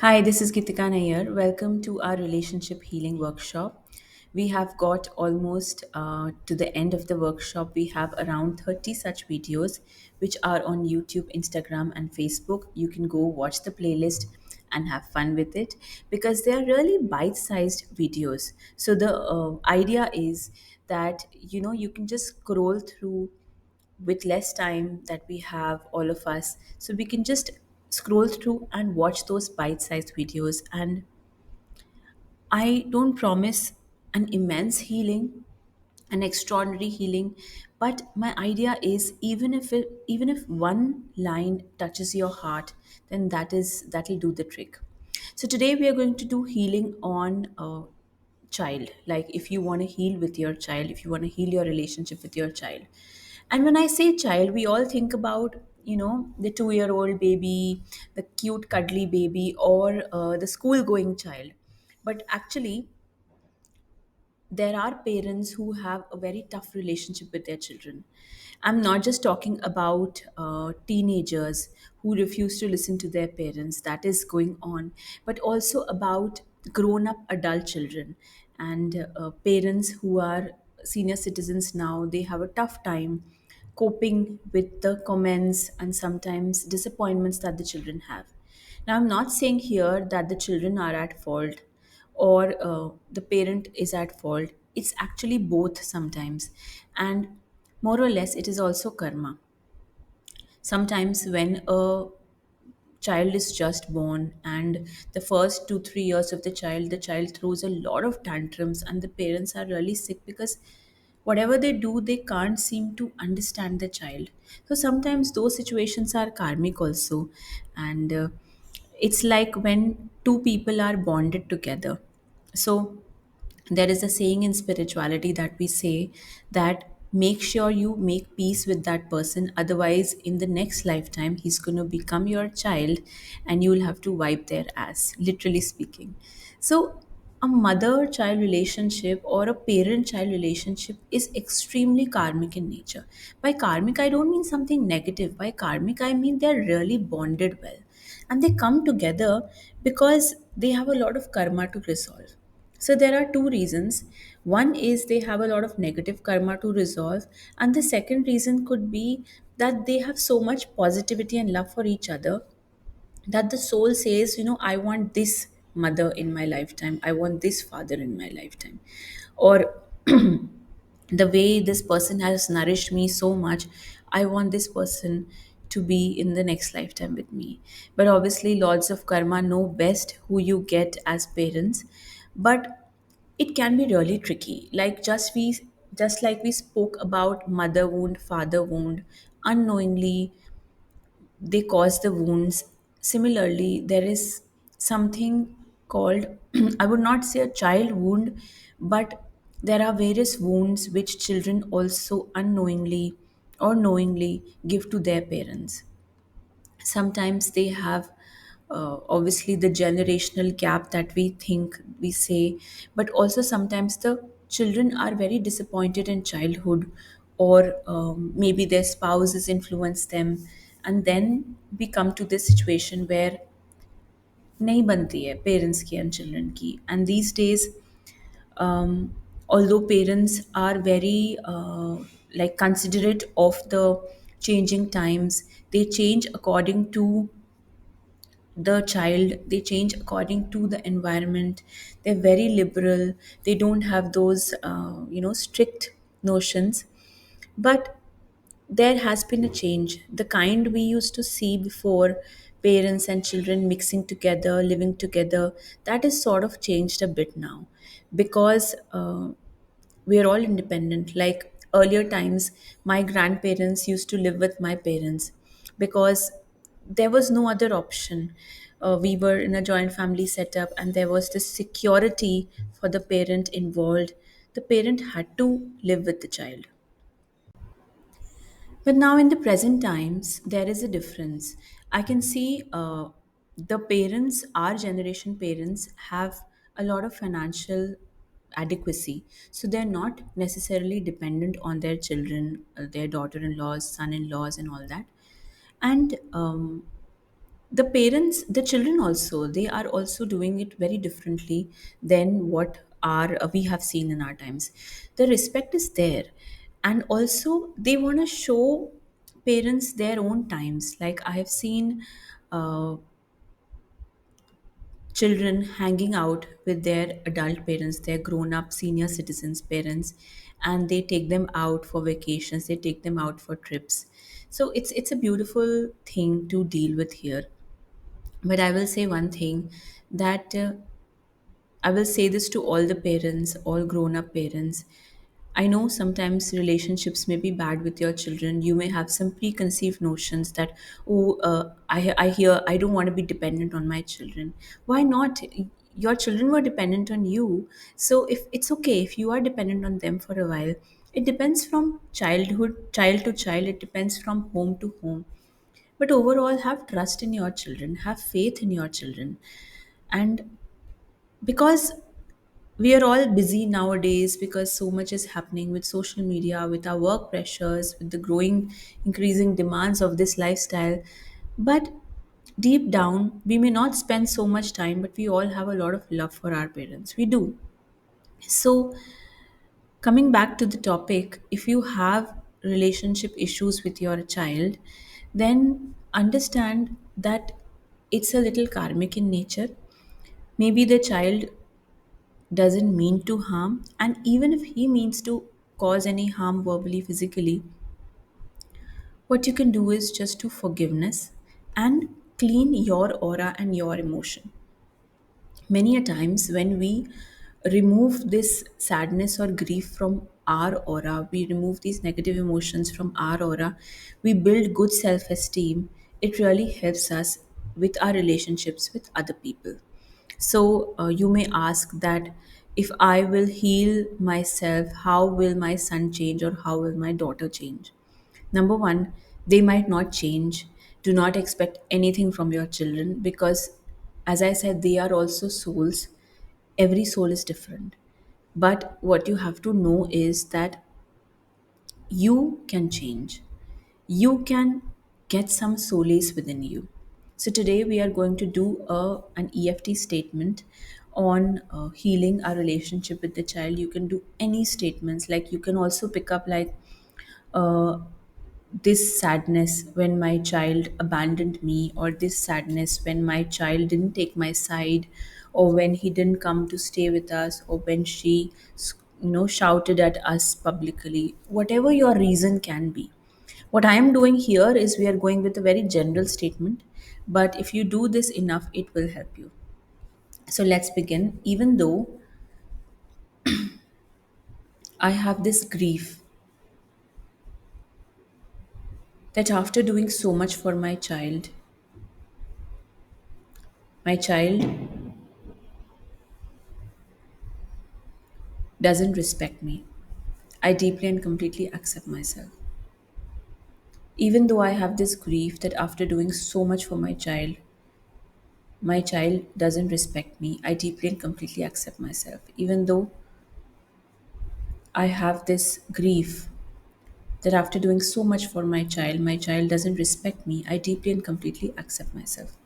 Hi, this is Geetika Nayyar. Welcome to our relationship healing workshop. We have got almost to the end of the workshop. We have around 30 such videos which are on YouTube, Instagram, and Facebook. You can go watch the playlist and have fun with it because they are really bite sized videos. So, the idea is that you can just scroll through with less time that we have, all of us, so we can just scroll through and watch those bite-sized videos. And I don't promise an immense healing, an extraordinary healing, but my idea is even if one line touches your heart, then that'll do the trick. So today we are going to do healing on a child. Like, if you want to heal with your child, if you want to heal your relationship with your child. And when I say child, we all think about, the 2 year old baby, the cute cuddly baby, or the school going child. But actually, there are parents who have a very tough relationship with their children. I'm not just talking about teenagers who refuse to listen to their parents, that is going on, but also about grown up adult children and parents who are senior citizens now. They have a tough time coping with the comments and sometimes disappointments that the children have. Now, I'm not saying here that the children are at fault or the parent is at fault. It's actually both sometimes. And more or less, it is also karma. Sometimes, when a child is just born and the first 2 3 years of the child throws a lot of tantrums, and the parents are really sick because whatever they do, they can't seem to understand the child. So sometimes those situations are karmic also. And it's like when two people are bonded together. So there is a saying in spirituality that we say that make sure you make peace with that person, otherwise in the next lifetime he's going to become your child and you'll have to wipe their ass, literally speaking. So a mother child relationship or a parent child relationship is extremely karmic in nature. By karmic, I don't mean something negative. By karmic, I mean they're really bonded well, and they come together because they have a lot of karma to resolve. So there are two reasons. One is they have a lot of negative karma to resolve, and the second reason could be that they have so much positivity and love for each other that the soul says, I want this mother in my lifetime, I want this father in my lifetime. Or the way this person has nourished me so much, I want this person to be in the next lifetime with me. But obviously, lords of karma know best who you get as parents. But it can be really tricky. Just like we spoke about mother wound, father wound, unknowingly they cause the wounds. Similarly, there is something called, I would not say a child wound, but there are various wounds which children also unknowingly or knowingly give to their parents. Sometimes they have obviously the generational gap that we think we say, but also sometimes the children are very disappointed in childhood, or maybe their spouses influence them, and then we come to this situation where नहीं बनती है parents की and children की. And these days, um, although parents are very like considerate of the changing times, they change according to the child, they change according to the environment. They're very liberal. They don't have those strict notions. But there has been a change, the kind we used to see before, parents and children mixing together, living together. That is sort of changed a bit now, because we are all independent. Like earlier times, my grandparents used to live with my parents because there was no other option. We were in a joint family setup, and there was this security for the parent involved. The parent had to live with the child. But now, in the present times, there is a difference. I can see the parents, our generation parents, have a lot of financial adequacy. So they're not necessarily dependent on their children, their daughter in laws, son in laws, and all that. And The parents, the children also, they are also doing it very differently than what are we have seen in our times. The respect is there, and also they want to show parents their own times. Like I have seen uh, children hanging out with their adult parents, their grown up senior citizens parents, and they take them out for vacations, they take them out for trips. So it's a beautiful thing to deal with here. But I will say one thing, that I will say this to all the parents, all grown up parents. I know sometimes relationships may be bad with your children. You may have some preconceived notions that, oh, I hear I don't want to be dependent on my children. Why not? Your children were dependent on you. So if it's okay if you are dependent on them for a while, it depends from childhood, child to child, it depends from home to home. But overall, have trust in your children, have faith in your children. And because we are all busy nowadays, because so much is happening with social media, with our work pressures, with the growing increasing demands of this lifestyle, but deep down we may not spend so much time, but we all have a lot of love for our parents, we do. So coming back to the topic, if you have relationship issues with your child, then understand that it's a little karmic in nature. Maybe the child doesn't mean to harm, and even if he means to cause any harm verbally, physically, what you can do is just to forgiveness and clean your aura and your emotion. Many a times when we remove this sadness or grief from our aura, we remove these negative emotions from our aura, we build good self-esteem. It really helps us with our relationships with other people. So you may ask that, if I will heal myself, how will my son change or how will my daughter change? Number one, they might not change. Do not expect anything from your children, because, as I said, they are also souls. Every soul is different. But what you have to know is that you can change. You can get some solace within you. So today we are going to do an EFT statement on healing our relationship with the child. You can do any statements. Like you can also pick up like, uh, this sadness when my child abandoned me, or this sadness when my child didn't take my side, or when he didn't come to stay with us, or when she shouted at us publicly. Whatever your reason can be, what I am doing here is we are going with a very general statement, but if you do this enough, it will help you. So let's begin. Even though I have this grief that after doing so much for my child doesn't respect me, I deeply and completely accept myself. Even though I have this grief that after doing so much for my child doesn't respect me, I deeply and completely accept myself. Even though I have this grief that after doing so much for my child doesn't respect me, I deeply and completely accept myself.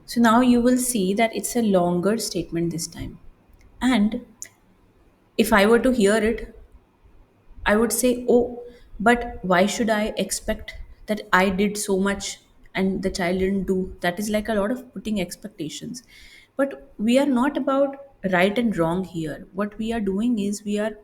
So now you will see that it's a longer statement this time. And if I were to hear it, I would say, oh, but why should I expect that I did so much and the child didn't do? That is like a lot of putting expectations. But we are not about right and wrong here. What we are doing is we are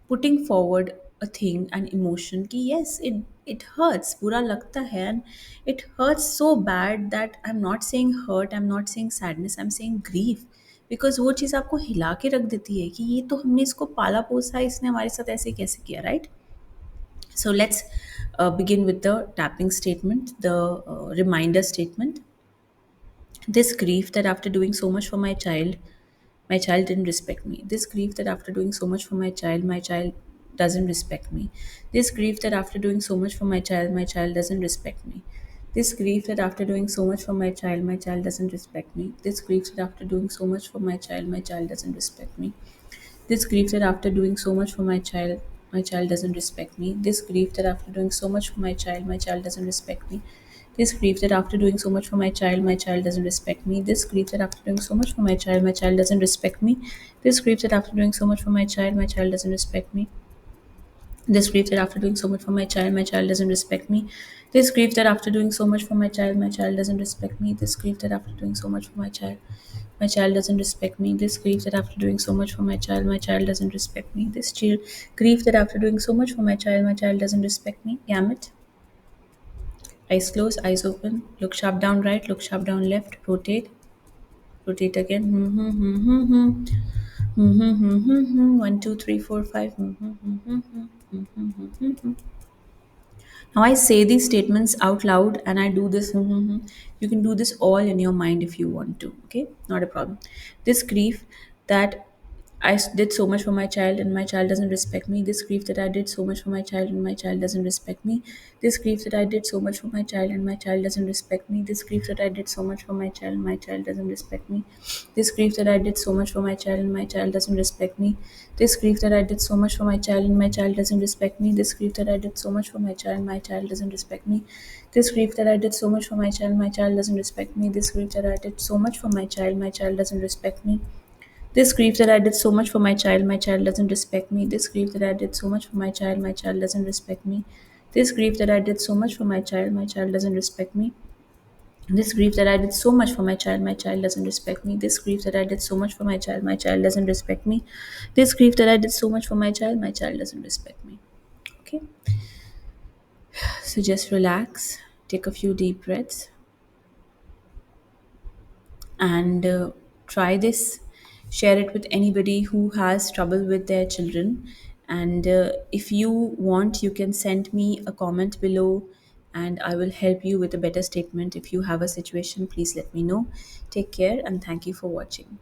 putting forward a thing, an emotion ki yes, it hurts, बुरा लगता है, and it hurts so bad that I'm not saying hurt, I'm not saying sadness, I'm saying grief. Because वो चीज़ आपको हिला के रख देती है कि ये तो हमने इसको पाला पोसा है, इसने हमारे साथ ऐसे कैसे किया, right? So let's begin with the tapping statement, the reminder statement. This grief that after doing so much for my child didn't respect me. This grief that after doing so much for my child doesn't respect me. This grief that after doing so much for my child doesn't respect me. This grief that after doing so much for my child doesn't respect me. This grief that after doing so much for my child doesn't respect me. This grief that after doing so much for my child doesn't respect me. This grief that after doing so much for my child doesn't respect me. This grief that after doing so much for my child doesn't respect me. This grief that after doing so much for my child doesn't respect me. This grief that after doing so much for my child doesn't respect me. This grief that after doing so much for my child doesn't respect me. This grief that after doing so much for my child doesn't respect me. This grief that after doing so much for my child doesn't respect me. This grief that after doing so much for my child doesn't respect me. Grief that after doing so much for my child doesn't respect me. Gamut. Eyes closed, eyes open. Look sharp down right, look sharp down left. Rotate, rotate again. 1, 2, 3, 4, 5. Now I say these statements out loud and I do this. You can do this all in your mind if you want to. Okay, not a problem. This grief that did so much for my child and my child doesn't respect me. This grief that I did so much for my child and my child doesn't respect me. This grief that I did so much for my child and my child doesn't respect me. This grief that I did so much for my child doesn't respect me. This grief that I did so much for my child and my child doesn't respect me. This grief that I did so much for my child and my child doesn't respect me. This grief that I did so much for my child doesn't respect me. This grief that I did so much for my child doesn't respect me. This grief that I did so much for my child doesn't respect me. This grief that I did so much for my child doesn't respect me. This grief that I did so much for my child doesn't respect me. This grief that I did so much for my child doesn't respect me. This grief that I did so much for my child doesn't respect me. This grief that I did so much for my child doesn't respect me. This grief that I did so much for my child doesn't respect me. Okay, so just relax, take a few deep breaths, and try this. Share it with anybody who has trouble with their children. And if you want, you can send me a comment below and I will help you with a better statement. If you have a situation, please let me know. Take care and thank you for watching.